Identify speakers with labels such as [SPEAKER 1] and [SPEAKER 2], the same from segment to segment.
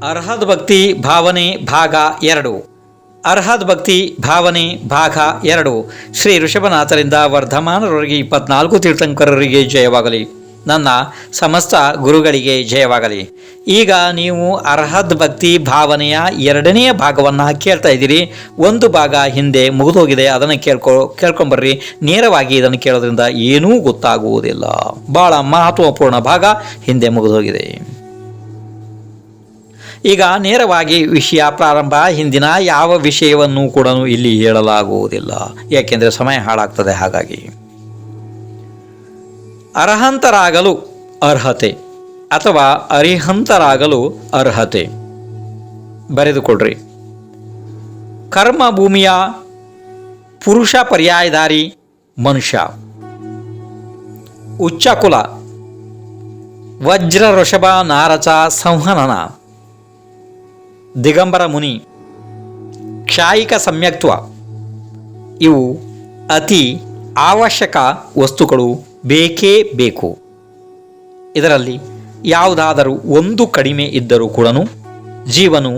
[SPEAKER 1] ಅರ್ಹದ್ ಭಕ್ತಿ ಭಾವನೆ ಭಾಗ 2. ಅರ್ಹದ್ ಭಕ್ತಿ ಭಾವನೆ ಭಾಗ 2. ಶ್ರೀ ಋಷಭನಾಥರಿಂದ ವರ್ಧಮಾನರವರಿಗೆ 24 ತೀರ್ಥಂಕರರಿಗೆ ಜಯವಾಗಲಿ. ನನ್ನ ಸಮಸ್ತ ಗುರುಗಳಿಗೆ ಜಯವಾಗಲಿ. ಈಗ ನೀವು ಅರ್ಹದ್ ಭಕ್ತಿ ಭಾವನೆಯ 2ನೇ ಭಾಗವನ್ನು ಕೇಳ್ತಾ ಇದ್ದೀರಿ. ಒಂದು ಭಾಗ ಹಿಂದೆ ಮುಗಿದೋಗಿದೆ, ಅದನ್ನು ಕೇಳ್ಕೊಂಬರ್ರಿ. ನೇರವಾಗಿ ಇದನ್ನು ಕೇಳೋದ್ರಿಂದ ಏನೂ ಗೊತ್ತಾಗುವುದಿಲ್ಲ. ಭಾಳ ಮಹತ್ವಪೂರ್ಣ ಭಾಗ ಹಿಂದೆ ಮುಗಿದೋಗಿದೆ. ಈಗ ನೇರವಾಗಿ ವಿಷಯ ಪ್ರಾರಂಭ. ಹಿಂದಿನ ಯಾವ ವಿಷಯವನ್ನು ಕೂಡ ಇಲ್ಲಿ ಹೇಳಲಾಗುವುದಿಲ್ಲ, ಯಾಕೆಂದರೆ ಸಮಯ ಹಾಳಾಗ್ತದೆ. ಹಾಗಾಗಿ ಅರ್ಹಂತರಾಗಲು ಅರ್ಹತೆ ಅಥವಾ ಅರಿಹಂತರಾಗಲು ಅರ್ಹತೆ ಬರೆದುಕೊಡ್ರಿ. ಕರ್ಮಭೂಮಿಯ ಪುರುಷ ಪರ್ಯಾಯಧಾರಿ ಮನುಷ್ಯ, ಉಚ್ಚಕುಲ, ವಜ್ರ ಋಷಭ ನಾರಚ ಸಂಹನನ, ದಿಗಂಬರ ಮುನಿ, ಕ್ಷಾಯಿಕ ಸಮ್ಯಕ್ತ್ವ ಇವು ಅತಿ ಅವಶ್ಯಕ ವಸ್ತುಗಳು, ಬೇಕೇ ಬೇಕು. ಇದರಲ್ಲಿ ಯಾವುದಾದರೂ ಒಂದು ಕಡಿಮೆ ಇದ್ದರೂ ಕೂಡ ಜೀವನು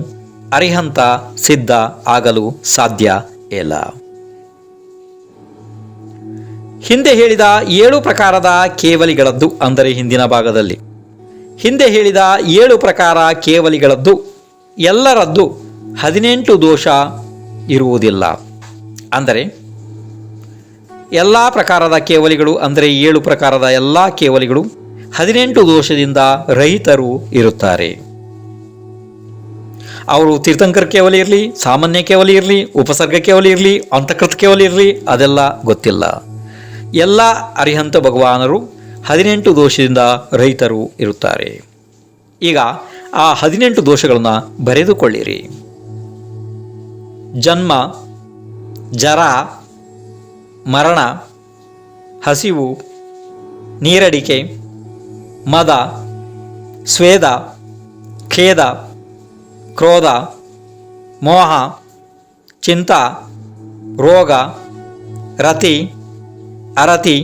[SPEAKER 1] ಅರಿಹಂತ ಸಿದ್ಧ ಆಗಲು ಸಾಧ್ಯ ಇಲ್ಲ. ಹಿಂದೆ ಹೇಳಿದ 7 ಪ್ರಕಾರದ ಕೇವಲಿಗಳದ್ದು, ಅಂದರೆ ಹಿಂದಿನ ಭಾಗದಲ್ಲಿ ಹಿಂದೆ ಹೇಳಿದ 7 ಪ್ರಕಾರ ಕೇವಲಿಗಳದ್ದು ಎಲ್ಲರದ್ದು 18 ದೋಷ ಇರುವುದಿಲ್ಲ. ಅಂದರೆ ಎಲ್ಲ ಪ್ರಕಾರದ ಕೇವಲಿಗಳು, ಅಂದರೆ 7 ಪ್ರಕಾರದ ಎಲ್ಲ ಕೇವಲಿಗಳು 18 ದೋಷದಿಂದ ರಹಿತರು ಇರುತ್ತಾರೆ. ಅವರು ತೀರ್ಥಂಕರ ಕೇವಲಿ ಇರಲಿ, ಸಾಮಾನ್ಯ ಕೇವಲಿ ಇರಲಿ, ಉಪಸರ್ಗ ಕೇವಲಿ ಇರಲಿ, ಅಂತಃಕೃತ ಕೇವಲಿ ಇರಲಿ, ಅದೆಲ್ಲ ಗೊತ್ತಿಲ್ಲ. ಎಲ್ಲ ಅರಿಹಂತ ಭಗವಾನರು 18 ದೋಷದಿಂದ ರಹಿತರು ಇರುತ್ತಾರೆ. ಈಗ ಆ 18 ದೋಷಗಳನ್ನು ಬರೆದುಕೊಳ್ಳಿರಿ. ಜನ್ಮ, ಜರ, ಮರಣ, ಹಸಿವು, ನೀರಡಿಕೆ, ಮದ, ಸ್ವೇದ, ಖೇದ, ಕ್ರೋಧ, ಮೋಹ, ಚಿಂತ, ರೋಗ, ರತಿ, ಅರತಿ,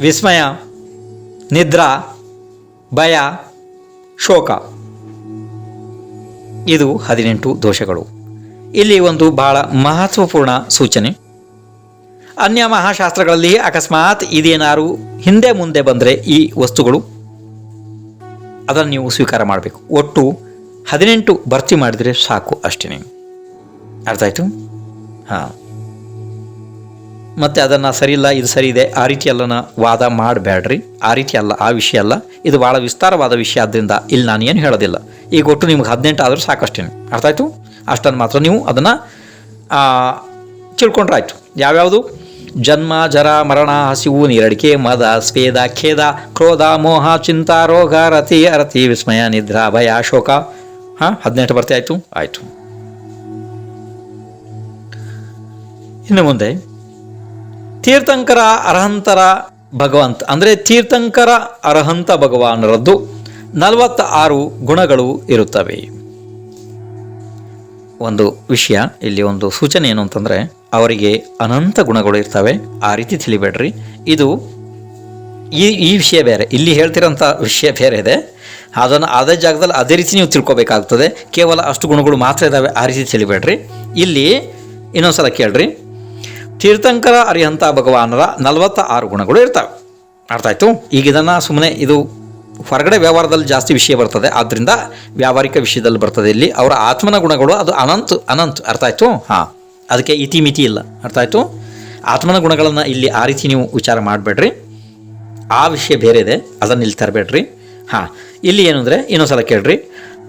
[SPEAKER 1] ವಿಸ್ಮಯ, ನಿದ್ರಾ, ಭಯ, ಶೋಕ. ಇದು 18 ದೋಷಗಳು. ಇಲ್ಲಿ ಒಂದು ಬಹಳ ಮಹತ್ವಪೂರ್ಣ ಸೂಚನೆ. ಅನ್ಯ ಮಹಾಶಾಸ್ತ್ರಗಳಲ್ಲಿ ಅಕಸ್ಮಾತ್ ಇದೇನಾರು ಹಿಂದೆ ಮುಂದೆ ಬಂದರೆ ಈ ವಸ್ತುಗಳು ಅದನ್ನು ನೀವು ಸ್ವೀಕಾರ ಮಾಡಬೇಕು. ಒಟ್ಟು 18 ಭರ್ತಿ ಮಾಡಿದರೆ ಸಾಕು, ಅಷ್ಟೇ. ಅರ್ಥ ಆಯಿತು? ಹಾಂ. ಮತ್ತು ಅದನ್ನು ಸರಿ ಇಲ್ಲ, ಇದು ಸರಿ ಇದೆ, ಆ ರೀತಿ ಎಲ್ಲನ ವಾದ ಮಾಡಬೇಡ್ರಿ. ಆ ರೀತಿ ಅಲ್ಲ, ಆ ವಿಷಯ ಅಲ್ಲ. ಇದು ಭಾಳ ವಿಸ್ತಾರವಾದ ವಿಷಯ. ಆದ್ದರಿಂದ ಇಲ್ಲಿ ನಾನು ಏನು ಹೇಳೋದಿಲ್ಲ. ಈಗ ಒಟ್ಟು ನಿಮ್ಗೆ 18 ಆದರೂ ಸಾಕಷ್ಟೇ. ಅರ್ಥ ಆಯಿತು? ಅಷ್ಟನ್ನು ಮಾತ್ರ ನೀವು ಅದನ್ನು ತಿಳ್ಕೊಂಡ್ರೆ ಆಯಿತು. ಯಾವ್ಯಾವುದು? ಜನ್ಮ, ಜರ, ಮರಣ, ಹಸಿವು, ನೀರಡಿಕೆ, ಮದ, ಸ್ವೇದ, ಖೇದ, ಕ್ರೋಧ, ಮೋಹ, ಚಿಂತಾ, ರೋಗ, ರತಿ, ಅರತಿ, ವಿಸ್ಮಯ, ನಿದ್ರಾ, ಭಯ, ಶೋಕ. ಹಾಂ, 18 ಬರ್ತಿ ಆಯಿತು. ಆಯಿತು. ಇನ್ನು ಮುಂದೆ ತೀರ್ಥಂಕರ ಅರ್ಹಂತರ ಭಗವಂತ, ಅಂದರೆ ತೀರ್ಥಂಕರ ಅರ್ಹಂತ ಭಗವಾನರದ್ದು 46 ಗುಣಗಳು ಇರುತ್ತವೆ. ಒಂದು ವಿಷಯ, ಇಲ್ಲಿ ಒಂದು ಸೂಚನೆ ಏನು ಅಂತಂದರೆ, ಅವರಿಗೆ ಅನಂತ ಗುಣಗಳು ಇರ್ತವೆ. ಆ ರೀತಿ ತಿಳಿಬೇಡ್ರಿ. ಇದು ಈ ವಿಷಯ ಬೇರೆ, ಇಲ್ಲಿ ಹೇಳ್ತಿರೋಂಥ ವಿಷಯ ಬೇರೆ ಇದೆ. ಅದನ್ನು ಅದೇ ಜಾಗದಲ್ಲಿ ಅದೇ ರೀತಿ ನೀವು ತಿಳ್ಕೊಬೇಕಾಗ್ತದೆ. ಕೇವಲ ಅಷ್ಟು ಗುಣಗಳು ಮಾತ್ರ ಇದ್ದಾವೆ, ಆ ರೀತಿ ತಿಳಿಬೇಡ್ರಿ. ಇಲ್ಲಿ ಇನ್ನೊಂದು ಸಲ ಕೇಳ್ರಿ. ತೀರ್ಥಂಕರ ಅರಿಹಂತ ಭಗವಾನರ 46 ಗುಣಗಳು ಇರ್ತವೆ. ಅರ್ಥ ಆಯಿತು? ಈಗ ಇದನ್ನು ಸುಮ್ಮನೆ ಇದು ಹೊರಗಡೆ ವ್ಯವಹಾರದಲ್ಲಿ ಜಾಸ್ತಿ ವಿಷಯ ಬರ್ತದೆ, ಆದ್ದರಿಂದ ವ್ಯಾವಹಾರಿಕ ವಿಷಯದಲ್ಲಿ ಬರ್ತದೆ. ಇಲ್ಲಿ ಅವರ ಆತ್ಮನ ಗುಣಗಳು ಅದು ಅನಂತ. ಅರ್ಥ ಆಯಿತು? ಹಾಂ, ಅದಕ್ಕೆ ಇತಿಮಿತಿ ಇಲ್ಲ. ಅರ್ಥ ಆಯಿತು? ಆತ್ಮನ ಗುಣಗಳನ್ನು ಇಲ್ಲಿ ಆ ರೀತಿ ನೀವು ವಿಚಾರ ಮಾಡಬೇಡ್ರಿ. ಆ ವಿಷಯ ಬೇರೆ ಇದೆ, ಅದನ್ನು ಇಲ್ಲಿ ತರಬೇಡ್ರಿ. ಹಾಂ, ಇಲ್ಲಿ ಏನು ಅಂದರೆ ಇನ್ನೊಂದು ಸಲ ಕೇಳ್ರಿ.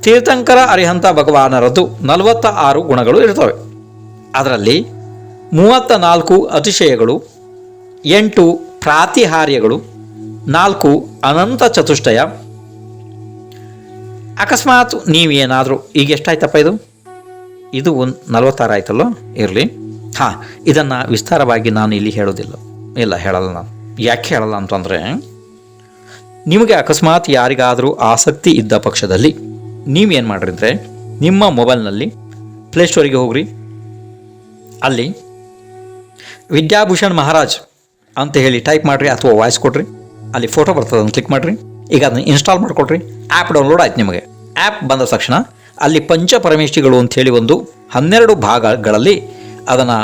[SPEAKER 1] ತೀರ್ಥಂಕರ ಅರಿಹಂತ ಭಗವಾನರದ್ದು 46 ಗುಣಗಳು ಇರ್ತವೆ. ಅದರಲ್ಲಿ 34 ಅತಿಶಯಗಳು, 8 ಪ್ರಾತಿಹಾರ್ಯಗಳು, 4 ಅನಂತ ಚತುಷ್ಟಯ. ಅಕಸ್ಮಾತ್ ನೀವೇನಾದರೂ ಈಗ ಎಷ್ಟಾಯ್ತಪ್ಪ ಇದು ಒಂದು 46 ಆಯ್ತಲ್ಲೋ, ಇರಲಿ. ಹಾಂ, ಇದನ್ನು ವಿಸ್ತಾರವಾಗಿ ನಾನು ಇಲ್ಲಿ ಹೇಳೋದಿಲ್ಲ. ಹೇಳಲ್ಲ ನಾನು. ಯಾಕೆ ಹೇಳಲ್ಲ ಅಂತಂದರೆ, ನಿಮಗೆ ಅಕಸ್ಮಾತ್ ಯಾರಿಗಾದರೂ ಆಸಕ್ತಿ ಇದ್ದ ಪಕ್ಷದಲ್ಲಿ ನೀವೇನು ಮಾಡ್ರಿ ಅಂದರೆ, ನಿಮ್ಮ ಮೊಬೈಲ್ನಲ್ಲಿ ಪ್ಲೇಸ್ಟೋರಿಗೆ ಹೋಗ್ರಿ. ಅಲ್ಲಿ ವಿದ್ಯಾಭೂಷಣ್ ಮಹಾರಾಜ್ ಅಂತ ಹೇಳಿ ಟೈಪ್ ಮಾಡಿರಿ, ಅಥವಾ ವಾಯ್ಸ್ ಕೊಡ್ರಿ. ಅಲ್ಲಿ ಫೋಟೋ ಬರ್ತದೆ, ಅದನ್ನು ಕ್ಲಿಕ್ ಮಾಡಿರಿ. ಈಗ ಅದನ್ನು ಇನ್ಸ್ಟಾಲ್ ಮಾಡಿಕೊಡ್ರಿ. ಆ್ಯಪ್ ಡೌನ್ಲೋಡ್ ಆಯ್ತು. ನಿಮಗೆ ಆ್ಯಪ್ ಬಂದ ತಕ್ಷಣ ಅಲ್ಲಿ ಪಂಚಪರಮೇಷ್ಠಿಗಳು ಅಂಥೇಳಿ ಒಂದು 12 ಭಾಗಗಳಲ್ಲಿ ಅದನ್ನು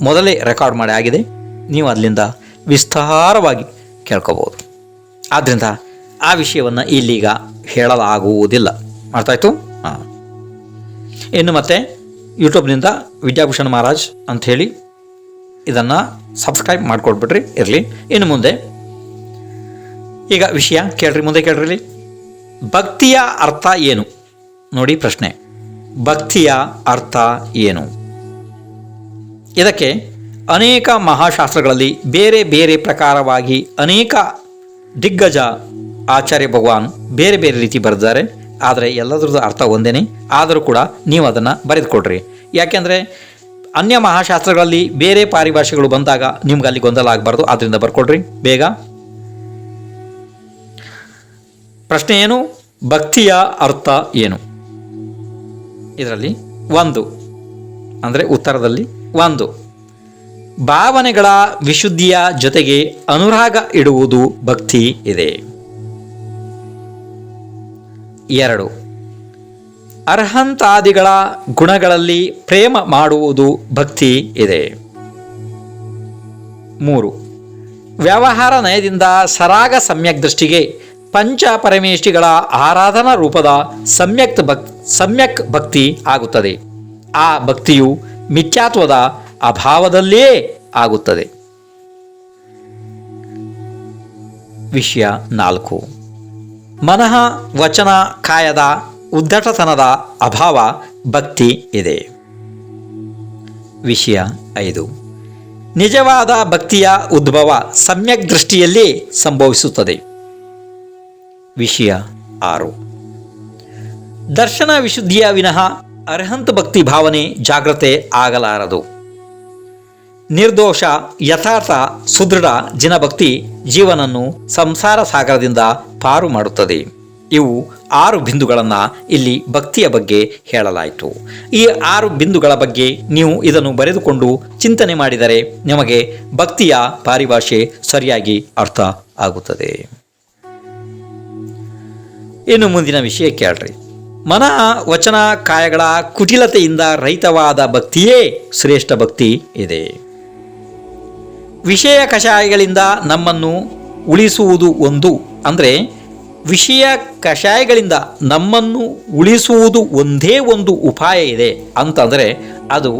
[SPEAKER 1] ಮೊದಲೇ ರೆಕಾರ್ಡ್ ಮಾಡಿ ಆಗಿದೆ. ನೀವು ಅಲ್ಲಿಂದ ವಿಸ್ತಾರವಾಗಿ ಕೇಳ್ಕೋಬೋದು. ಆದ್ದರಿಂದ ಆ ವಿಷಯವನ್ನು ಇಲ್ಲೀಗ ಹೇಳಲಾಗುವುದಿಲ್ಲ. ಅರ್ಥ ಆಯಿತು? ಹಾಂ. ಇನ್ನು ಮತ್ತೆ ಯೂಟ್ಯೂಬ್ನಿಂದ ವಿದ್ಯಾಭೂಷಣ್ ಮಹಾರಾಜ್ ಅಂಥೇಳಿ ಇದನ್ನು ಸಬ್ಸ್ಕ್ರೈಬ್ ಮಾಡಿಕೊಟ್ಬಿಟ್ರಿ ಇರಲಿ. ಇನ್ನು ಮುಂದೆ ಈಗ ವಿಷಯ ಕೇಳ್ರಿ, ಮುಂದೆ ಕೇಳ್ರಿ. ಭಕ್ತಿಯ ಅರ್ಥ ಏನು? ನೋಡಿ ಪ್ರಶ್ನೆ, ಭಕ್ತಿಯ ಅರ್ಥ ಏನು? ಇದಕ್ಕೆ ಅನೇಕ ಮಹಾಶಾಸ್ತ್ರಗಳಲ್ಲಿ ಬೇರೆ ಬೇರೆ ಪ್ರಕಾರವಾಗಿ ಅನೇಕ ದಿಗ್ಗಜ ಆಚಾರ್ಯ ಭಗವಾನ್ ಬೇರೆ ಬೇರೆ ರೀತಿ ಬರೆದಿದ್ದಾರೆ. ಆದರೆ ಎಲ್ಲದರದ್ದು ಅರ್ಥ ಒಂದೇ. ಆದರೂ ಕೂಡ ನೀವು ಅದನ್ನು ಬರೆದುಕೊಡ್ರಿ. ಯಾಕೆಂದರೆ ಅನ್ಯ ಮಹಾಶಾಸ್ತ್ರಗಳಲ್ಲಿ ಬೇರೆ ಪಾರಿಭಾಷೆಗಳು ಬಂದಾಗ ನಿಮ್ಗೆ ಅಲ್ಲಿ ಗೊಂದಲ ಆಗಬಾರ್ದು. ಆದ್ದರಿಂದ ಬರ್ಕೊಡ್ರಿ ಬೇಗ. ಪ್ರಶ್ನೆ ಏನು? ಭಕ್ತಿಯ ಅರ್ಥ ಏನು? ಇದರಲ್ಲಿ 1 ಅಂದರೆ ಉತ್ತರದಲ್ಲಿ 1 ಭಾವನೆಗಳ ವಿಶುದ್ಧಿಯ ಜೊತೆಗೆ ಅನುರಾಗ ಇಡುವುದು ಭಕ್ತಿ ಇದೆ. 2 ಅರ್ಹಂತಾದಿಗಳ ಗುಣಗಳಲ್ಲಿ ಪ್ರೇಮ ಮಾಡುವುದು ಭಕ್ತಿ ಇದೆ. 3 ವ್ಯವಹಾರ ನಯದಿಂದ ಸರಾಗ ಸಮ್ಯಕ್ ದೃಷ್ಟಿಗೆ ಪಂಚ ಪರಮೇಷ್ಠಿಗಳ ಆರಾಧನಾ ರೂಪದ ಸಮ್ಯಕ್ ಭಕ್ತಿ ಆಗುತ್ತದೆ. ಆ ಭಕ್ತಿಯು ಮಿಥ್ಯಾತ್ವದ ಅಭಾವದಲ್ಲೇ ಆಗುತ್ತದೆ. ವಿಷಯ 4 ಮನಃ ವಚನ ಕಾಯದ ಉದ್ದಟತನದ ಅಭಾವ ಭಕ್ತಿ ಇದೆ. ವಿಷಯ 5 ನಿಜವಾದ ಭಕ್ತಿಯ ಉದ್ಭವ ಸಮ್ಯಕ್ ದೃಷ್ಟಿಯಲ್ಲಿ ಸಂಭವಿಸುತ್ತದೆ. ವಿಷಯ 6 ದರ್ಶನ ವಿಶುದ್ಧಿಯ ವಿನಃ ಅರ್ಹಂತ ಭಕ್ತಿ ಭಾವನೆ ಜಾಗೃತೆ ಆಗಲಾರದು. ನಿರ್ದೋಷ ಯಥಾರ್ಥ ಸುದೃಢ ಜಿನಭಕ್ತಿ ಜೀವನನ್ನು ಸಂಸಾರ ಸಾಗರದಿಂದ ಪಾರು ಮಾಡುತ್ತದೆ. ಇವು 6 ಬಿಂದುಗಳನ್ನು ಇಲ್ಲಿ ಭಕ್ತಿಯ ಬಗ್ಗೆ ಹೇಳಲಾಯಿತು. ಈ 6 ಬಿಂದುಗಳ ಬಗ್ಗೆ ನೀವು ಇದನ್ನು ಬರೆದುಕೊಂಡು ಚಿಂತನೆ ಮಾಡಿದರೆ ನಿಮಗೆ ಭಕ್ತಿಯ ಪಾರಿಭಾಷೆ ಸರಿಯಾಗಿ ಅರ್ಥ ಆಗುತ್ತದೆ. ಇನ್ನು ಮುಂದಿನ ವಿಷಯ ಕೇಳ್ರಿ. ಮನ ವಚನ ಕಾಯಗಳ ಕುಟಿಲತೆಯಿಂದ ರಹಿತವಾದ ಭಕ್ತಿಯೇ ಶ್ರೇಷ್ಠ ಭಕ್ತಿ ಇದೆ. ವಿಷಯ ಕಷಾಯಗಳಿಂದ ನಮ್ಮನ್ನು ಉಳಿಸುವುದು ಒಂದು, ಅಂದರೆ ವಿಷಯ ಕಷಾಯಗಳಿಂದ ನಮ್ಮನ್ನು ಉಳಿಸುವುದು ಒಂದೇ ಒಂದು ಉಪಾಯ ಇದೆ ಅಂತಂದರೆ ಅದು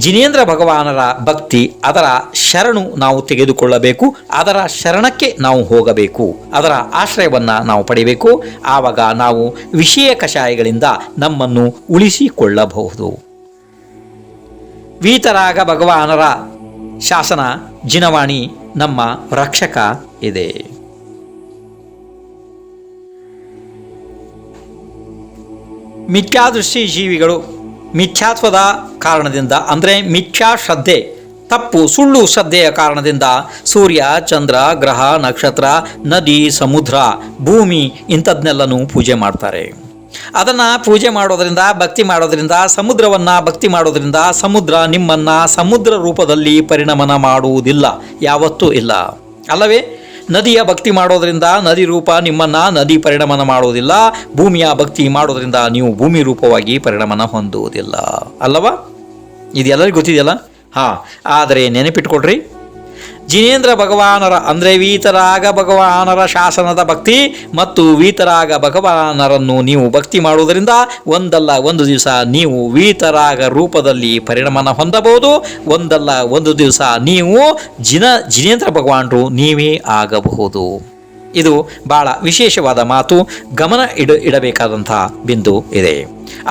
[SPEAKER 1] ಜಿನೇಂದ್ರ ಭಗವಾನರ ಭಕ್ತಿ. ಅದರ ಶರಣು ನಾವು ತೆಗೆದುಕೊಳ್ಳಬೇಕು, ಅದರ ಶರಣಕ್ಕೆ ನಾವು ಹೋಗಬೇಕು, ಅದರ ಆಶ್ರಯವನ್ನು ನಾವು ಪಡೆಯಬೇಕು. ಆವಾಗ ನಾವು ವಿಷಯ ಕಷಾಯಗಳಿಂದ ನಮ್ಮನ್ನು ಉಳಿಸಿಕೊಳ್ಳಬಹುದು. ವೀತರಾಗ ಭಗವಾನರ ಶಾಸನ ಜಿನವಾಣಿ ನಮ್ಮ ರಕ್ಷಕ ಇದೆ. ಮಿಥ್ಯಾದೃಷ್ಟಿ ಜೀವಿಗಳು ಮಿಥ್ಯಾತ್ವದ ಕಾರಣದಿಂದ, ಅಂದರೆ ಮಿಥ್ಯಾ ಶ್ರದ್ಧೆ, ತಪ್ಪು ಸುಳ್ಳು ಶ್ರದ್ಧೆಯ ಕಾರಣದಿಂದ ಸೂರ್ಯ, ಚಂದ್ರ, ಗ್ರಹ, ನಕ್ಷತ್ರ, ನದಿ, ಸಮುದ್ರ, ಭೂಮಿ ಇಂಥದ್ನೆಲ್ಲನೂ ಪೂಜೆ ಮಾಡ್ತಾರೆ. ಅದನ್ನು ಪೂಜೆ ಮಾಡೋದರಿಂದ, ಭಕ್ತಿ ಮಾಡೋದರಿಂದ, ಸಮುದ್ರವನ್ನು ಭಕ್ತಿ ಮಾಡೋದರಿಂದ ಸಮುದ್ರ ನಿಮ್ಮನ್ನು ಸಮುದ್ರ ರೂಪದಲ್ಲಿ ಪರಿಣಮನ ಮಾಡುವುದಿಲ್ಲ, ಯಾವತ್ತೂ ಇಲ್ಲ ಅಲ್ಲವೇ? ನದಿಯ ಭಕ್ತಿ ಮಾಡೋದರಿಂದ ನದಿ ರೂಪ ನಿಮ್ಮನ್ನು ನದಿ ಪರಿಣಮನ ಮಾಡುವುದಿಲ್ಲ. ಭೂಮಿಯ ಭಕ್ತಿ ಮಾಡೋದರಿಂದ ನೀವು ಭೂಮಿ ರೂಪವಾಗಿ ಪರಿಣಮನ ಹೊಂದುವುದಿಲ್ಲ ಅಲ್ಲವಾ? ಇದು ಎಲ್ಲರಿಗೂ ಗೊತ್ತಿದೆಯಲ್ಲ? ಹಾಂ. ಆದರೆ ನೆನಪಿಟ್ಕೊಳ್ರಿ, ಜಿನೇಂದ್ರ ಭಗವಾನರ ಅಂದರೆ ವೀತರಾಗ ಭಗವಾನರ ಶಾಸನದ ಭಕ್ತಿ ಮತ್ತು ವೀತರಾಗ ಭಗವಾನರನ್ನು ನೀವು ಭಕ್ತಿ ಮಾಡುವುದರಿಂದ ಒಂದಲ್ಲ ಒಂದು ದಿವಸ ನೀವು ವೀತರಾಗ ರೂಪದಲ್ಲಿ ಪರಿಣಮನ ಹೊಂದಬಹುದು. ಒಂದಲ್ಲ ಒಂದು ದಿವಸ ನೀವು ಜಿನೇಂದ್ರ ಭಗವಾನರು ನೀವೇ ಆಗಬಹುದು. ಇದು ಭಾಳ ವಿಶೇಷವಾದ ಮಾತು, ಗಮನ ಇಡಬೇಕಾದಂಥ ಬಿಂದು ಇದೆ.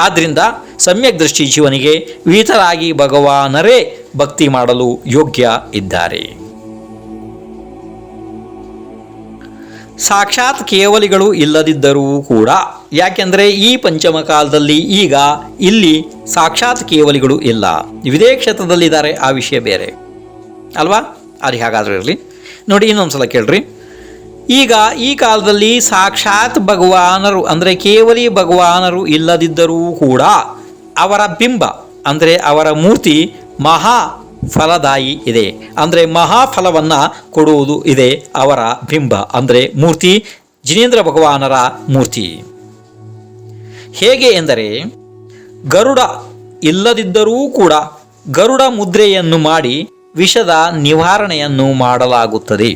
[SPEAKER 1] ಆದ್ದರಿಂದ ಸಮ್ಯಕ್ ದೃಷ್ಟಿ ಜೀವನಿಗೆ ವೀತರಾಗಿ ಭಗವಾನರೇ ಭಕ್ತಿ ಮಾಡಲು ಯೋಗ್ಯ ಇದ್ದಾರೆ. ಸಾಕ್ಷಾತ್ ಕೇವಲಿಗಳು ಇಲ್ಲದಿದ್ದರೂ ಕೂಡ, ಯಾಕೆಂದರೆ ಈ ಪಂಚಮ ಕಾಲದಲ್ಲಿ ಈಗ ಇಲ್ಲಿ ಸಾಕ್ಷಾತ್ ಕೇವಲಿಗಳು ಇಲ್ಲ, ವಿದೇ ಕ್ಷೇತ್ರದಲ್ಲಿದ್ದಾರೆ, ಆ ವಿಷಯ ಬೇರೆ ಅಲ್ವಾ? ಅದು ಹೇಗಾದರೂ ಇರಲಿ. ನೋಡಿ ಇನ್ನೊಂದು ಸಲ ಕೇಳ್ರಿ. ಈಗ ಈ ಕಾಲದಲ್ಲಿ ಸಾಕ್ಷಾತ್ ಭಗವಾನರು ಅಂದರೆ ಕೇವಲಿ ಭಗವಾನರು ಇಲ್ಲದಿದ್ದರೂ ಕೂಡ ಅವರ ಬಿಂಬ ಅಂದರೆ ಅವರ ಮೂರ್ತಿ ಮಹಾ ಫಲದಾಯಿ ಇದೆ, ಅಂದರೆ ಮಹಾಫಲವನ್ನು ಕೊಡುವುದು ಇದೆ. ಅವರ ಬಿಂಬ ಅಂದರೆ ಮೂರ್ತಿ ಜಿನೇಂದ್ರ ಭಗವಾನರ ಮೂರ್ತಿ. ಹೇಗೆ ಎಂದರೆ ಗರುಡ ಇಲ್ಲದಿದ್ದರೂ ಕೂಡ ಗರುಡ ಮುದ್ರೆಯನ್ನು ಮಾಡಿ ವಿಷದ ನಿವಾರಣೆಯನ್ನು ಮಾಡಲಾಗುತ್ತದೆ.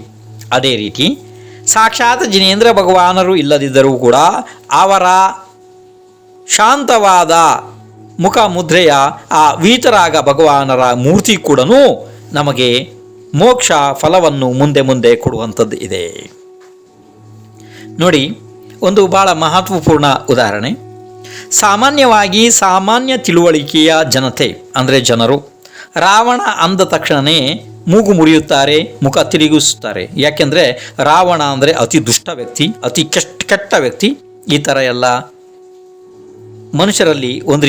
[SPEAKER 1] ಅದೇ ರೀತಿ ಸಾಕ್ಷಾತ್ ಜಿನೇಂದ್ರ ಭಗವಾನರು ಇಲ್ಲದಿದ್ದರೂ ಕೂಡ ಅವರ ಶಾಂತವಾದ ಮುಖ ಮುದ್ರೆಯ ಆ ವೀತರಾಗ ಭಗವಾನರ ಮೂರ್ತಿ ಕೂಡ ನಮಗೆ ಮೋಕ್ಷ ಫಲವನ್ನು ಮುಂದೆ ಮುಂದೆ ಕೊಡುವಂಥದ್ದು ಇದೆ. ನೋಡಿ, ಒಂದು ಭಾಳ ಮಹತ್ವಪೂರ್ಣ ಉದಾಹರಣೆ. ಸಾಮಾನ್ಯವಾಗಿ ಸಾಮಾನ್ಯ ತಿಳುವಳಿಕೆಯ ಜನತೆ ಅಂದರೆ ಜನರು ರಾವಣ ಅಂದ ತಕ್ಷಣವೇ ಮೂಗು ಮುರಿಯುತ್ತಾರೆ, ಮುಖ ತಿರುಗಿಸುತ್ತಾರೆ. ಯಾಕೆಂದರೆ ರಾವಣ ಅಂದರೆ ಅತಿ ದುಷ್ಟ ವ್ಯಕ್ತಿ, ಅತಿ ಕೆಟ್ಟ ವ್ಯಕ್ತಿ. ಈ ಥರ ಎಲ್ಲ ಮನುಷ್ಯರಲ್ಲಿ ಒಂದು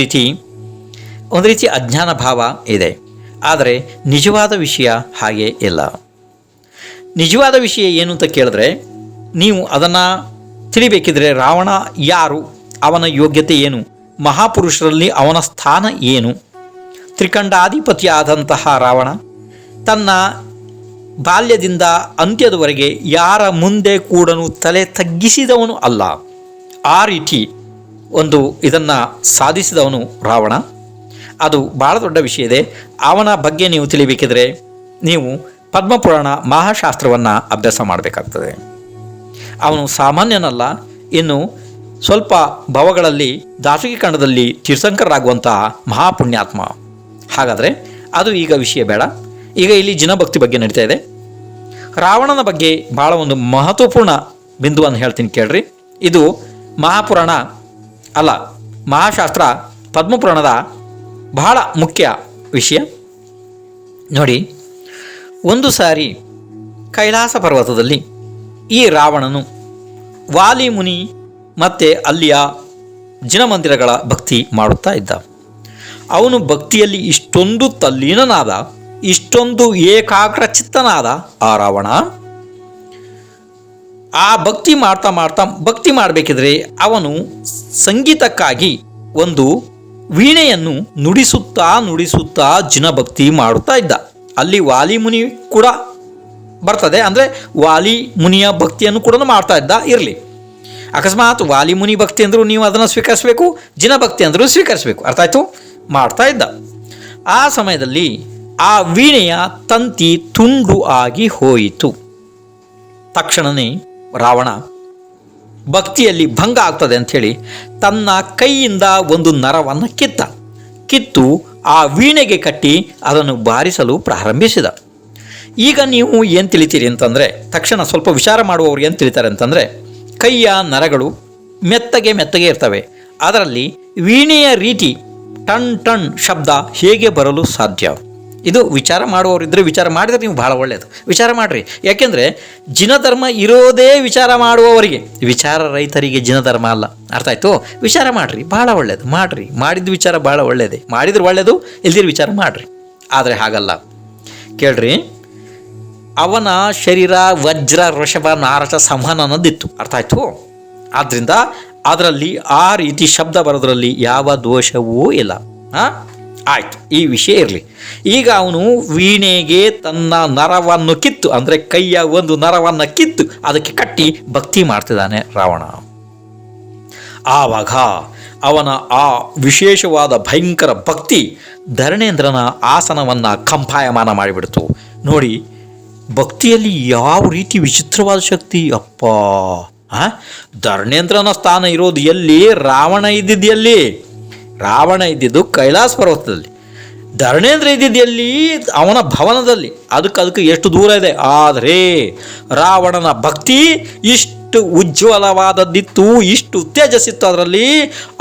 [SPEAKER 1] ರೀತಿ ಅಜ್ಞಾನ ಭಾವ ಇದೆ. ಆದರೆ ನಿಜವಾದ ವಿಷಯ ಹಾಗೆ ಇಲ್ಲ. ನಿಜವಾದ ವಿಷಯ ಏನು ಅಂತ ಕೇಳಿದ್ರೆ, ನೀವು ಅದನ್ನು ತಿಳಿಬೇಕಿದ್ರೆ ರಾವಣ ಯಾರು, ಅವನ ಯೋಗ್ಯತೆ ಏನು, ಮಹಾಪುರುಷರಲ್ಲಿ ಅವನ ಸ್ಥಾನ ಏನು. ತ್ರಿಕಂಡಾಧಿಪತಿಯಾದಂತಹ ರಾವಣ ತನ್ನ ಬಾಲ್ಯದಿಂದ ಅಂತ್ಯದವರೆಗೆ ಯಾರ ಮುಂದೆ ಕೂಡ ತಲೆ ತಗ್ಗಿಸಿದವನು ಅಲ್ಲ. ಆ ರೀತಿ ಇದನ್ನು ಸಾಧಿಸಿದವನು ರಾವಣ. ಅದು ಭಾಳ ದೊಡ್ಡ ವಿಷಯ ಇದೆ. ಅವನ ಬಗ್ಗೆ ನೀವು ತಿಳಿಬೇಕಿದ್ರೆ ನೀವು ಪದ್ಮಪುರಾಣ ಮಹಾಶಾಸ್ತ್ರವನ್ನು ಅಭ್ಯಾಸ ಮಾಡಬೇಕಾಗ್ತದೆ. ಅವನು ಸಾಮಾನ್ಯನಲ್ಲ. ಇನ್ನು ಸ್ವಲ್ಪ ಭವಗಳಲ್ಲಿ ದಾಸಗಿ ಖಂಡದಲ್ಲಿ ತೀರ್ಥಂಕರರಾಗುವಂತಹ ಮಹಾಪುಣ್ಯಾತ್ಮ. ಹಾಗಾದರೆ ಅದು ಈಗ ವಿಷಯ ಬೇಡ. ಈಗ ಇಲ್ಲಿ ಜಿನಭಕ್ತಿ ಬಗ್ಗೆ ನಡೀತಾ ಇದೆ. ರಾವಣನ ಬಗ್ಗೆ ಭಾಳ ಒಂದು ಮಹತ್ವಪೂರ್ಣ ಬಿಂದುವನ್ನು ಹೇಳ್ತೀನಿ ಕೇಳ್ರಿ. ಇದು ಮಹಾಪುರಾಣ ಅಲ್ಲ, ಮಹಾಶಾಸ್ತ್ರ ಪದ್ಮಪುರಾಣದ ಬಹಳ ಮುಖ್ಯ ವಿಷಯ. ನೋಡಿ, ಒಂದು ಸಾರಿ ಕೈಲಾಸ ಪರ್ವತದಲ್ಲಿ ಈ ರಾವಣನು ವಾಲಿ ಮುನಿ ಮತ್ತು ಅಲ್ಲಿಯ ಜಿನಮಂದಿರಗಳ ಭಕ್ತಿ ಮಾಡುತ್ತಾ ಇದ್ದ. ಅವನು ಭಕ್ತಿಯಲ್ಲಿ ಇಷ್ಟೊಂದು ತಲ್ಲೀನನಾದ, ಇಷ್ಟೊಂದು ಏಕಾಗ್ರಚಿತ್ತನಾದ ಆ ರಾವಣ ಆ ಭಕ್ತಿ ಭಕ್ತಿ ಮಾಡಬೇಕಿದ್ರೆ ಅವನು ಸಂಗೀತಕ್ಕಾಗಿ ಒಂದು ವೀಣೆಯನ್ನು ನುಡಿಸುತ್ತಾ ಜಿನಭಕ್ತಿ ಮಾಡುತ್ತಾ ಇದ್ದ. ಅಲ್ಲಿ ವಾಲಿ ಮುನಿ ಕೂಡ ಬರ್ತದೆ, ಅಂದರೆ ವಾಲಿ ಮುನಿಯ ಭಕ್ತಿಯನ್ನು ಕೂಡ ಮಾಡ್ತಾ ಇದ್ದ. ಇರಲಿ, ಅಕಸ್ಮಾತ್ ವಾಲಿ ಮುನಿ ಭಕ್ತಿ ಅಂದರೂ ನೀವು ಅದನ್ನು ಸ್ವೀಕರಿಸಬೇಕು, ಜಿನಭಕ್ತಿ ಅಂದರೂ ಸ್ವೀಕರಿಸಬೇಕು. ಅರ್ಥ ಆಯಿತು? ಮಾಡ್ತಾ ಇದ್ದ. ಆ ಸಮಯದಲ್ಲಿ ಆ ವೀಣೆಯ ತಂತಿ ತುಂಡು ಆಗಿ ಹೋಯಿತು. ತಕ್ಷಣವೇ ರಾವಣ ಭಕ್ತಿಯಲ್ಲಿ ಭಂಗ ಆಗ್ತದೆ ಅಂಥೇಳಿ ತನ್ನ ಕೈಯಿಂದ ಒಂದು ನರವನ್ನು ಕಿತ್ತು ಆ ವೀಣೆಗೆ ಕಟ್ಟಿ ಅದನ್ನು ಬಾರಿಸಲು ಪ್ರಾರಂಭಿಸಿದ. ಈಗ ನೀವು ಏನು ತಿಳಿತೀರಿ ಅಂತಂದರೆ, ತಕ್ಷಣ ಸ್ವಲ್ಪ ವಿಚಾರ ಮಾಡುವವರು ಏನು ತಿಳಿತಾರೆ ಅಂತಂದರೆ, ಕೈಯ ನರಗಳು ಮೆತ್ತಗೆ ಇರ್ತವೆ. ಅದರಲ್ಲಿ ವೀಣೆಯ ರೀತಿ ಟನ್ ಟನ್ ಶಬ್ದ ಹೇಗೆ ಬರಲು ಸಾಧ್ಯ? ಇದು ವಿಚಾರ ಮಾಡುವವರಿದ್ದರೆ ವಿಚಾರ ಮಾಡಿದರೆ ನೀವು ಭಾಳ ಒಳ್ಳೆಯದು. ವಿಚಾರ ಮಾಡಿರಿ. ಯಾಕೆಂದರೆ ಜಿನಧರ್ಮ ಇರೋದೇ ವಿಚಾರ ಮಾಡುವವರಿಗೆ, ವಿಚಾರ ರೈತರಿಗೆ ಜಿನಧರ್ಮ ಅಲ್ಲ. ಅರ್ಥ ಆಯಿತು? ವಿಚಾರ ಮಾಡಿರಿ, ಭಾಳ ಒಳ್ಳೆಯದು. ಮಾಡಿರಿ, ಮಾಡಿದ ವಿಚಾರ ಭಾಳ ಒಳ್ಳೆಯದೇ. ಮಾಡಿದ್ರೆ ಒಳ್ಳೆಯದು, ಇಲ್ದಿರ ವಿಚಾರ ಮಾಡಿರಿ. ಆದರೆ ಹಾಗಲ್ಲ. ಕೇಳ್ರಿ, ಅವನ ಶರೀರ ವಜ್ರ ವೃಷಭ ನಾರಸ ಸಂವಹನ ಅನ್ನೋದಿತ್ತು. ಅರ್ಥ ಆಯಿತು? ಆದ್ದರಿಂದ ಅದರಲ್ಲಿ ಆ ರೀತಿ ಶಬ್ದ ಬರೋದ್ರಲ್ಲಿ ಯಾವ ದೋಷವೂ ಇಲ್ಲ. ಆಯಿತು, ಈ ವಿಷಯ ಇರಲಿ. ಈಗ ಅವನು ವೀಣೆಗೆ ತನ್ನ ನರವನ್ನು ಕಿತ್ತು, ಅಂದರೆ ಕೈಯ ಒಂದು ನರವನ್ನು ಕಿತ್ತು ಅದಕ್ಕೆ ಕಟ್ಟಿ ಭಕ್ತಿ ಮಾಡ್ತಿದ್ದಾನೆ ರಾವಣ. ಆವಾಗ ಅವನ ಆ ವಿಶೇಷವಾದ ಭಯಂಕರ ಭಕ್ತಿ ಧರಣೇಂದ್ರನ ಆಸನವನ್ನು ಕಂಪಾಯಮಾನ ಮಾಡಿಬಿಡ್ತು. ನೋಡಿ, ಭಕ್ತಿಯಲ್ಲಿ ಯಾವ ರೀತಿ ವಿಚಿತ್ರವಾದ ಶಕ್ತಿ! ಅಪ್ಪ, ಧರಣೇಂದ್ರನ ಸ್ಥಾನ ಇರೋದು ಎಲ್ಲಿ? ರಾವಣ ಇದ್ದಿದ್ದು ಎಲ್ಲಿ? ರಾವಣ ಇದ್ದಿದ್ದು ಕೈಲಾಸ ಪರ್ವತದಲ್ಲಿ. ಧರಣೇಂದ್ರ ಇದ್ದಿದ್ದು ಎಲ್ಲಿ? ಅವನ ಭವನದಲ್ಲಿ. ಅದಕ್ಕೆ ಎಷ್ಟು ದೂರ ಇದೆ. ಆದರೆ ರಾವಣನ ಭಕ್ತಿ ಇಷ್ಟು ಉಜ್ವಲವಾದದ್ದಿತ್ತು, ಇಷ್ಟು ತೇಜಸ್ಸಿತ್ತು ಅದರಲ್ಲಿ.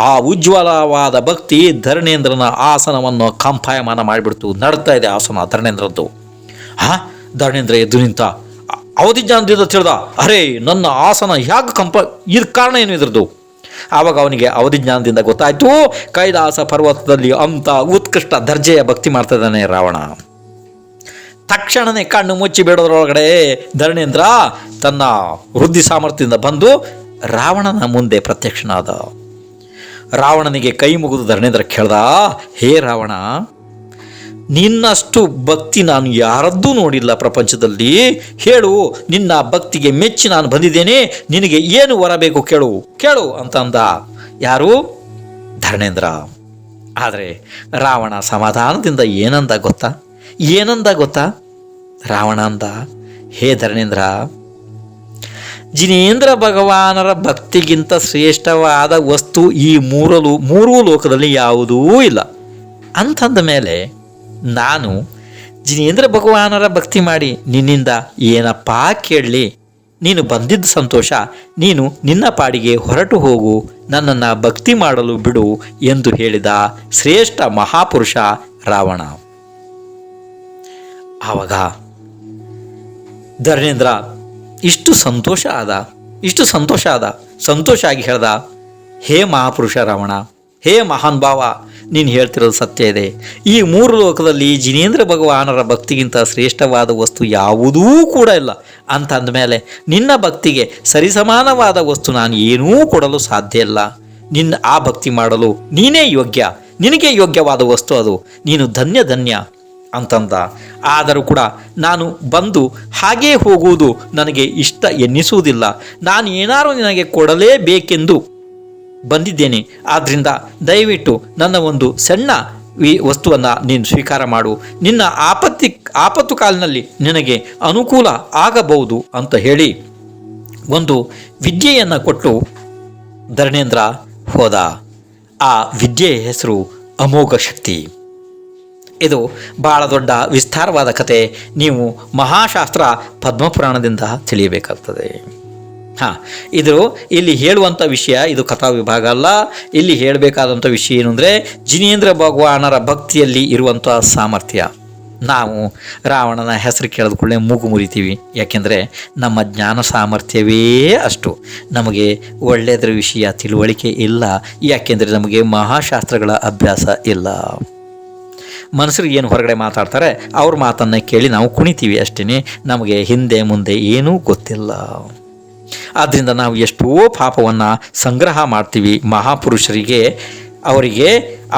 [SPEAKER 1] ಆ ಉಜ್ವಲವಾದ ಭಕ್ತಿ ಧರಣೇಂದ್ರನ ಆಸನವನ್ನು ಕಂಪಾಯಮಾನ ಮಾಡಿಬಿಡ್ತು. ನಡ್ತಾ ಇದೆ ಆಸನ ಧರಣೇಂದ್ರದ್ದು. ಧರಣೇಂದ್ರ ಎದ್ದು ನಿಂತ, ಅವಧಿಜ್ಞಾನದಿಂದ ತಿಳಿದ, ಅರೇ ನನ್ನ ಆಸನ ಹೇಗೆ ಇದು ಕಾರಣ ಏನು ಇದ್ರದ್ದು? ಆವಾಗ ಅವನಿಗೆ ಅವಧಿಜ್ಞಾನದಿಂದ ಗೊತ್ತಾಯಿತು, ಕೈಲಾಸ ಪರ್ವತದಲ್ಲಿ ಅಂಥ ಉತ್ಕೃಷ್ಟ ದರ್ಜೆಯ ಭಕ್ತಿ ಮಾಡ್ತಾ ಇದ್ದಾನೆ ರಾವಣ. ತಕ್ಷಣವೇ ಕಣ್ಣು ಮುಚ್ಚಿ ಬಿಡೋದ್ರೊಳಗಡೆ ಧರಣೇಂದ್ರ ತನ್ನ ವೃದ್ಧಿ ಸಾಮರ್ಥ್ಯದಿಂದ ಬಂದು ರಾವಣನ ಮುಂದೆ ಪ್ರತ್ಯಕ್ಷನಾದ. ರಾವಣನಿಗೆ ಕೈ ಮುಗಿದು ಧರಣೇಂದ್ರ ಕೇಳ್ದ, ಹೇ ರಾವಣ, ನಿನ್ನಷ್ಟು ಭಕ್ತಿ ನಾನು ಯಾರದ್ದೂ ನೋಡಿಲ್ಲ ಪ್ರಪಂಚದಲ್ಲಿ. ಹೇಳು, ನಿನ್ನ ಭಕ್ತಿಗೆ ಮೆಚ್ಚಿ ನಾನು ಬಂದಿದ್ದೇನೆ. ನಿನಗೆ ಏನು ವರ ಬೇಕು ಕೇಳು ಅಂತ ಅಂದ. ಯಾರು? ಧರ್ಮೇಂದ್ರ. ಆದರೆ ರಾವಣ ಸಮಾಧಾನದಿಂದ ಏನಂದ ಗೊತ್ತಾ? ರಾವಣ ಅಂದ, ಹೇ ಧರ್ಮೇಂದ್ರ, ಜಿನೇಂದ್ರ ಭಗವಾನರ ಭಕ್ತಿಗಿಂತ ಶ್ರೇಷ್ಠವಾದ ವಸ್ತು ಈ ಮೂರೂ ಲೋಕದಲ್ಲಿ ಯಾವುದೂ ಇಲ್ಲ. ಅಂತಂದ ಮೇಲೆ ನಾನು ಜಿನೇಂದ್ರ ಭಗವಾನರ ಭಕ್ತಿ ಮಾಡಿ ನಿನ್ನಿಂದ ಏನಪ್ಪಾ ಕೇಳಲಿ? ನೀನು ಬಂದಿದ್ದ ಸಂತೋಷ, ನೀನು ನಿನ್ನ ಪಾಡಿಗೆ ಹೊರಟು ಹೋಗು, ನನ್ನನ್ನು ಭಕ್ತಿ ಮಾಡಲು ಬಿಡು ಎಂದು ಹೇಳಿದ ಶ್ರೇಷ್ಠ ಮಹಾಪುರುಷ ರಾವಣ. ಆವಾಗ ಧರ್ಮೇಂದ್ರ ಇಷ್ಟು ಸಂತೋಷ ಆಗಿ ಹೇಳ್ದ, ಹೇ ಮಹಾಪುರುಷ ರಾವಣ, ಹೇ ಮಹಾನ್ ಭಾವ, ನೀನು ಹೇಳ್ತಿರೋದು ಸತ್ಯ ಇದೆ. ಈ ಮೂರು ಲೋಕದಲ್ಲಿ ಜಿನೇಂದ್ರ ಭಗವಾನರ ಭಕ್ತಿಗಿಂತ ಶ್ರೇಷ್ಠವಾದ ವಸ್ತು ಯಾವುದೂ ಕೂಡ ಇಲ್ಲ. ಅಂತ ಅಂದಮೇಲೆ ನಿನ್ನ ಭಕ್ತಿಗೆ ಸರಿಸಮಾನವಾದ ವಸ್ತು ನಾನು ಏನೂ ಕೊಡಲು ಸಾಧ್ಯ ಇಲ್ಲ. ಆ ಭಕ್ತಿ ಮಾಡಲು ನೀನೇ ಯೋಗ್ಯ, ನಿನಗೆ ಯೋಗ್ಯವಾದ ವಸ್ತು ಅದು. ನೀನು ಧನ್ಯ ಅಂತಂದ. ಆದರೂ ಕೂಡ ನಾನು ಬಂದು ಹಾಗೇ ಹೋಗುವುದು ನನಗೆ ಇಷ್ಟ ಎನ್ನಿಸುವುದಿಲ್ಲ. ನಾನು ಏನಾದರೂ ನಿನಗೆ ಕೊಡಲೇಬೇಕೆಂದು ಬಂದಿದ್ದೇನೆ. ಆದ್ದರಿಂದ ದಯವಿಟ್ಟು ನನ್ನ ಒಂದು ಸಣ್ಣ ವಸ್ತುವನ್ನು ನೀನು ಸ್ವೀಕಾರ ಮಾಡು. ನಿನ್ನ ಆಪತ್ತು ಕಾಲಿನಲ್ಲಿ ನಿನಗೆ ಅನುಕೂಲ ಆಗಬಹುದು ಅಂತ ಹೇಳಿ ಒಂದು ವಿದ್ಯೆಯನ್ನು ಕೊಟ್ಟು ಧರ್ಮೇಂದ್ರ ಹೋದ. ಆ ವಿದ್ಯೆಯ ಹೆಸರು ಅಮೋಘ ಶಕ್ತಿ. ಇದು ಬಹಳ ದೊಡ್ಡ ವಿಸ್ತಾರವಾದ ಕತೆ. ನೀವು ಮಹಾಶಾಸ್ತ್ರ ಪದ್ಮಪುರಾಣದಿಂದ ತಿಳಿಯಬೇಕಾಗ್ತದೆ. ಇದು ಇಲ್ಲಿ ಹೇಳುವಂಥ ವಿಷಯ, ಇದು ಕಥಾ ವಿಭಾಗ ಅಲ್ಲ. ಇಲ್ಲಿ ಹೇಳಬೇಕಾದಂಥ ವಿಷಯ ಏನು ಅಂದರೆ, ಜಿನೇಂದ್ರ ಭಗವಾನರ ಭಕ್ತಿಯಲ್ಲಿ ಇರುವಂಥ ಸಾಮರ್ಥ್ಯ. ನಾವು ರಾವಣನ ಹೆಸರು ಕೇಳಿದ ಕೂಡಲೇ ಮೂಗು ಮುರಿತೀವಿ. ಯಾಕೆಂದರೆ ನಮ್ಮ ಜ್ಞಾನ ಸಾಮರ್ಥ್ಯವೇ ಅಷ್ಟು. ನಮಗೆ ಒಳ್ಳೆಯದರ ವಿಷಯ ತಿಳುವಳಿಕೆ ಇಲ್ಲ. ಯಾಕೆಂದರೆ ನಮಗೆ ಮಹಾಶಾಸ್ತ್ರಗಳ ಅಭ್ಯಾಸ ಇಲ್ಲ. ಮನುಷ್ಯರಿಗೆ ಏನು ಹೊರಗಡೆ ಮಾತಾಡ್ತಾರೆ ಅವ್ರ ಮಾತನ್ನು ಕೇಳಿ ನಾವು ಕುಣಿತೀವಿ ಅಷ್ಟೇ. ನಮಗೆ ಹಿಂದೆ ಮುಂದೆ ಏನೂ ಗೊತ್ತಿಲ್ಲ. ಆದ್ದರಿಂದ ನಾವು ಎಷ್ಟೋ ಪಾಪವನ್ನು ಸಂಗ್ರಹ ಮಾಡ್ತೀವಿ. ಮಹಾಪುರುಷರಿಗೆ ಅವರಿಗೆ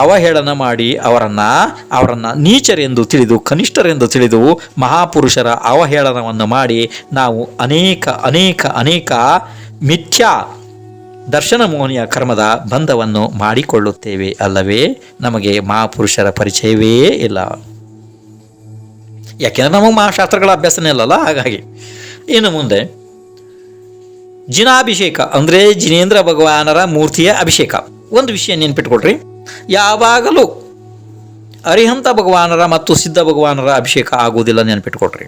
[SPEAKER 1] ಅವಹೇಳನ ಮಾಡಿ ಅವರನ್ನು ನೀಚರೆಂದು ತಿಳಿದು, ಕನಿಷ್ಠರೆಂದು ತಿಳಿದು ಮಹಾಪುರುಷರ ಅವಹೇಳನವನ್ನು ಮಾಡಿ ನಾವು ಅನೇಕ ಮಿಥ್ಯಾ ದರ್ಶನ ಮೋಹನಿಯ ಕರ್ಮದ ಬಂಧವನ್ನು ಮಾಡಿಕೊಳ್ಳುತ್ತೇವೆ ಅಲ್ಲವೇ? ನಮಗೆ ಮಹಾಪುರುಷರ ಪರಿಚಯವೇ ಇಲ್ಲ. ಯಾಕೆಂದರೆ ನಮಗೆ ಮಹಾಶಾಸ್ತ್ರಗಳ ಅಭ್ಯಾಸನೇ ಇಲ್ಲಲ್ಲ. ಹಾಗಾಗಿ ಇನ್ನು ಮುಂದೆ ಜಿನಾಭಿಷೇಕ ಅಂದರೆ ಜಿನೇಂದ್ರ ಭಗವಾನರ ಮೂರ್ತಿಯ ಅಭಿಷೇಕ. ಒಂದು ವಿಷಯ ನೆನ್ಪಿಟ್ಕೊಳ್ರಿ, ಯಾವಾಗಲೂ ಅರಿಹಂತ ಭಗವಾನರ ಮತ್ತು ಸಿದ್ಧ ಭಗವಾನರ ಅಭಿಷೇಕ ಆಗುವುದಿಲ್ಲ, ನೆನ್ಪಿಟ್ಕೊಳ್ರಿ.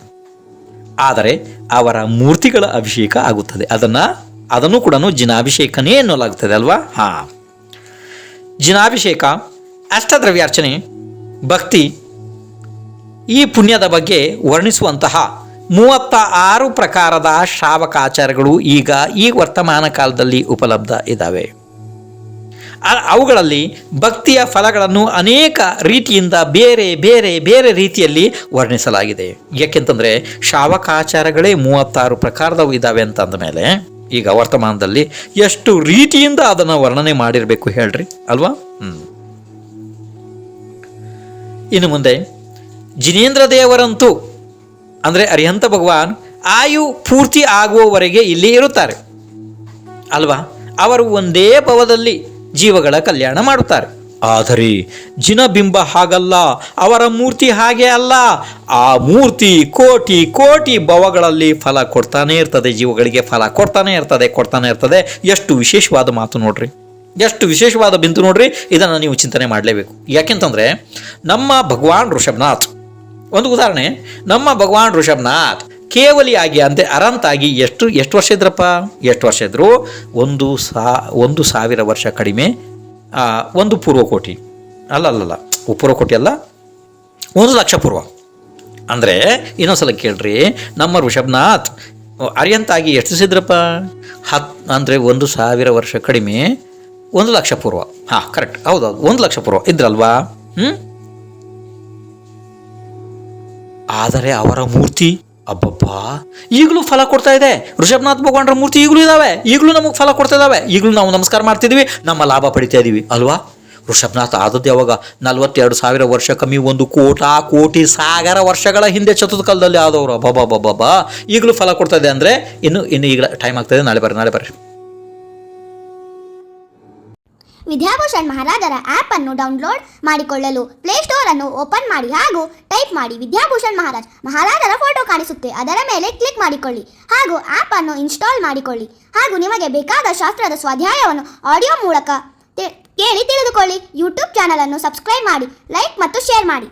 [SPEAKER 1] ಆದರೆ ಅವರ ಮೂರ್ತಿಗಳ ಅಭಿಷೇಕ ಆಗುತ್ತದೆ. ಅದನ್ನು ಕೂಡ ಜಿನಾಭಿಷೇಕನೇ ಎನ್ನಲಾಗುತ್ತದೆ ಅಲ್ವಾ? ಜಿನಾಭಿಷೇಕ, ಅಷ್ಟದ್ರವ್ಯಾರ್ಚನೆ, ಭಕ್ತಿ, ಈ ಪುಣ್ಯದ ಬಗ್ಗೆ ವರ್ಣಿಸುವಂತಹ 36 ಪ್ರಕಾರದ ಶ್ರಾವಕಾಚಾರಗಳು ಈಗ ಈ ವರ್ತಮಾನ ಕಾಲದಲ್ಲಿ ಉಪಲಬ್ಧ ಇದ್ದಾವೆ. ಅವುಗಳಲ್ಲಿ ಭಕ್ತಿಯ ಫಲಗಳನ್ನು ಅನೇಕ ರೀತಿಯಿಂದ ಬೇರೆ ಬೇರೆ ಬೇರೆ ರೀತಿಯಲ್ಲಿ ವರ್ಣಿಸಲಾಗಿದೆ. ಯಾಕೆಂತಂದರೆ ಶ್ರಾವಕಾಚಾರಗಳೇ 36 ಪ್ರಕಾರದವು ಇದ್ದಾವೆ ಅಂತ ಅಂದಮೇಲೆ ಈಗ ವರ್ತಮಾನದಲ್ಲಿ ಎಷ್ಟು ರೀತಿಯಿಂದ ಅದನ್ನು ವರ್ಣನೆ ಮಾಡಿರಬೇಕು ಹೇಳ್ರಿ ಅಲ್ವಾ? ಇನ್ನು ಮುಂದೆ ಜಿನೇಂದ್ರ ದೇವರಂತೂ ಅಂದರೆ ಅರಿಹಂತ ಭಗವಾನ್ ಆಯು ಪೂರ್ತಿ ಆಗುವವರೆಗೆ ಇಲ್ಲಿ ಇರುತ್ತಾರೆ ಅಲ್ವಾ? ಅವರು ಒಂದೇ ಭವದಲ್ಲಿ ಜೀವಗಳ ಕಲ್ಯಾಣ ಮಾಡುತ್ತಾರೆ. ಆದರೆ ಜಿನಬಿಂಬ ಹಾಗಲ್ಲ, ಅವರ ಮೂರ್ತಿ ಹಾಗೆ ಅಲ್ಲ. ಆ ಮೂರ್ತಿ ಕೋಟಿ ಕೋಟಿ ಭವಗಳಲ್ಲಿ ಫಲ ಕೊಡ್ತಾನೆ ಇರ್ತದೆ, ಜೀವಗಳಿಗೆ ಫಲ ಕೊಡ್ತಾನೆ ಇರ್ತದೆ. ಎಷ್ಟು ವಿಶೇಷವಾದ ಮಾತು ನೋಡ್ರಿ, ಎಷ್ಟು ವಿಶೇಷವಾದ ಬಿಂದು ನೋಡ್ರಿ. ಇದನ್ನು ನೀವು ಚಿಂತನೆ ಮಾಡಲೇಬೇಕು. ಯಾಕೆಂತಂದರೆ ನಮ್ಮ ಭಗವಾನ್ ಋಷಭನಾಥ್ ಒಂದು ಉದಾಹರಣೆ. ನಮ್ಮ ಭಗವಾನ್ ಋಷಭನಾಥ್ ಕೇವಲಿಯಾಗಿ ಅಂದರೆ ಅರಂತಾಗಿ ಎಷ್ಟು ವರ್ಷ ಇದ್ರಪ್ಪ? ಎಷ್ಟು ವರ್ಷ ಇದ್ರು? 1,000 ವರ್ಷ ಕಡಿಮೆ, ಒಂದು ಪೂರ್ವಕೋಟಿ ಅಲ್ಲ, ಪೂರ್ವಕೋಟಿ ಅಲ್ಲ, 1,00,000 ಪೂರ್ವ. ಅಂದರೆ ಇನ್ನೊಂದ್ಸಲ ಕೇಳ್ರಿ, ನಮ್ಮ ಋಷಭನಾಥ್ ಅರ್ಯಂತಾಗಿ ಎಷ್ಟು ದಿವಸ ಇದ್ರಪ್ಪ? ಅಂದರೆ 1,000 ವರ್ಷ ಕಡಿಮೆ, 1,00,000 ಪೂರ್ವ. ಕರೆಕ್ಟ್, ಹೌದೌದು, 1,00,000 ಪೂರ್ವ ಇದ್ರಲ್ವಾ? ಆದರೆ ಅವರ ಮೂರ್ತಿ ಅಬ್ಬಬ್ಬಾ ಈಗಲೂ ಫಲ ಕೊಡ್ತಾ ಇದೆ. ಋಷಭನಾಥ್ ಭಗವಾನರ ಮೂರ್ತಿ ಈಗಲೂ ಇದ್ದಾವೆ, ಈಗಲೂ ನಮಗೆ ಫಲ ಕೊಡ್ತಾ ಇದ್ದಾವೆ, ಈಗಲೂ ನಾವು ನಮಸ್ಕಾರ ಮಾಡ್ತಿದ್ದೀವಿ, ನಮ್ಮ ಲಾಭ ಪಡಿತಾ ಇದ್ದೀವಿ ಅಲ್ವಾ? ಋಷಭನಾಥ್ ಆದದ್ದು ಯಾವಾಗ? 42,000 ವರ್ಷ ಕಮ್ಮಿ, 1,00,00,000 ಸಾಗರ ವರ್ಷಗಳ ಹಿಂದೆ ಚತುರ್ಥ ಕಾಲದಲ್ಲಿ ಆದವರು. ಬಾಬಾ ಈಗಲೂ ಫಲ ಕೊಡ್ತಾ ಇದೆ. ಅಂದರೆ ಇನ್ನು ಈಗ ಟೈಮ್ ಆಗ್ತಾಯಿದೆ, ನಾಳೆ ಬರ್ರಿ.
[SPEAKER 2] ವಿದ್ಯಾಭೂಷಣ್ ಮಹಾರಾಜರ ಆ್ಯಪ್ ಅನ್ನು ಡೌನ್ಲೋಡ್ ಮಾಡಿಕೊಳ್ಳಲು ಪ್ಲೇಸ್ಟೋರ್ ಅನ್ನು ಓಪನ್ ಮಾಡಿ ಹಾಗೂ ಟೈಪ್ ಮಾಡಿ ವಿದ್ಯಾಭೂಷಣ್ ಮಹಾರಾಜರ ಫೋಟೋ ಕಾಣಿಸುತ್ತೆ, ಅದರ ಮೇಲೆ ಕ್ಲಿಕ್ ಮಾಡಿಕೊಳ್ಳಿ ಹಾಗೂ ಆ್ಯಪ್ ಅನ್ನು ಇನ್ಸ್ಟಾಲ್ ಮಾಡಿಕೊಳ್ಳಿ ಹಾಗೂ ನಿಮಗೆ ಬೇಕಾದ ಶಾಸ್ತ್ರದ ಸ್ವಾಧ್ಯಾಯವನ್ನು ಆಡಿಯೋ ಮೂಲಕ ಕೇಳಿ ತಿಳಿದುಕೊಳ್ಳಿ. ಯೂಟ್ಯೂಬ್ ಚಾನಲ್ ಅನ್ನು ಸಬ್ಸ್ಕ್ರೈಬ್ ಮಾಡಿ, ಲೈಕ್ ಮತ್ತು ಶೇರ್ ಮಾಡಿ.